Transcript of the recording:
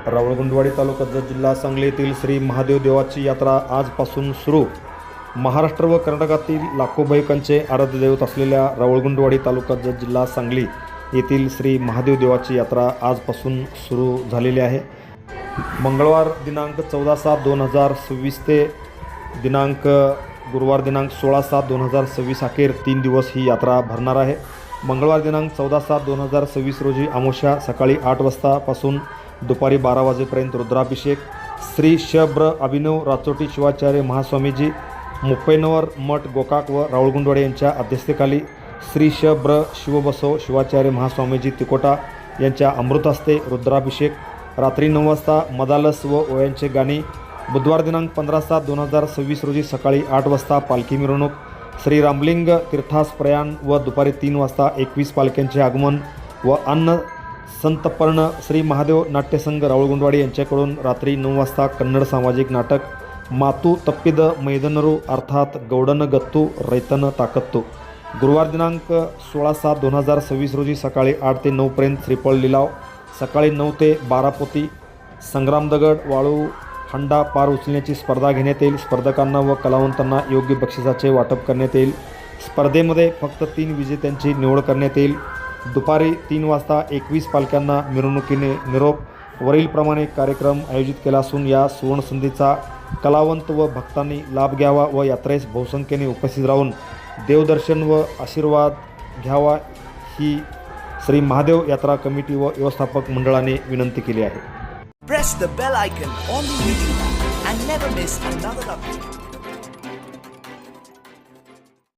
रावळगुंडवाडी तालुका जत जिल्हा सांगली येथील श्री महादेव देवाची यात्रा आजपासून सुरू। महाराष्ट्र व कर्नाटकातील लाखो भाविकांचे आराध्य दैवत असलेल्या रावळगुंडवाडी तालुका जत जिल्हा सांगली येथील श्री महादेव देवाची यात्रा आजपासून सुरू झालेली आहे। मंगळवार दिनांक 14/7/2026 ते गुरुवार दिनांक 16/7/2026 अखेर 3 दिवस ही यात्रा भरणार आहे। मंगळवार दिनांक 14/7/2026 रोजी अमावस्या सकाळी 8 वाजतापासून दुपारी 12 वाजेपर्यंत रुद्राभिषेक श्री शब्र अभिनव राचोटी शिवाचार्य महास्वामीजी मुप्पैनवर मठ गोकाक व रावळगुंडवाडी यांच्या अध्यक्षतेखाली श्री शब्र शिवबसव शिवाचार्य महास्वामीजी तिकोटा यांच्या अमृतहस्ते रुद्राभिषेक रात्री 9 वाजता मदालस व ओयांचे गाणी। बुधवार दिनांक 15/7/2026 रोजी सकाळी 8 वाजता पालखी मिरवणूक श्री रामलिंग तीर्थास प्रयाण व दुपारी 3 वाजता 21 पालख्यांचे आगमन व अन्न संतपर्ण श्री महादेव नाट्यसंघ रावळगुंडवाडी यांच्याकडून रात्री 9 वाजता कन्नड सामाजिक नाटक मातू तप्पिद मैदनरू अर्थात गौडन गत्तू रैतन ताकत्तू। गुरुवार दिनांक 16/7/2026 रोजी सकाळी 8 ते 9 पर्यंत श्रीफळ लिलाव, सकाळी 9 ते 12 पोती संग्राम दगड वाळू हंडा पार उचलण्याची स्पर्धा घेण्यात येईल। स्पर्धकांना व कलावंतांना योग्य बक्षिसाचे वाटप करण्यात येईल। स्पर्धेमध्ये फक्त 3 विजेत्यांची निवड करण्यात येईल। दुपारी 3 वाजता 21 पालख्यांना मिरवणुकीने निरोप। वरीलप्रमाणे कार्यक्रम आयोजित केला असून या सुवर्णसंधीचा कलावंत व भक्तांनी लाभ घ्यावा व यात्रेस बहुसंख्येने उपस्थित राहून देवदर्शन व आशीर्वाद घ्यावा ही श्री महादेव यात्रा कमिटी व व्यवस्थापक मंडळाने विनंती केली आहे। Press the bell icon on the YouTube app and never miss another update.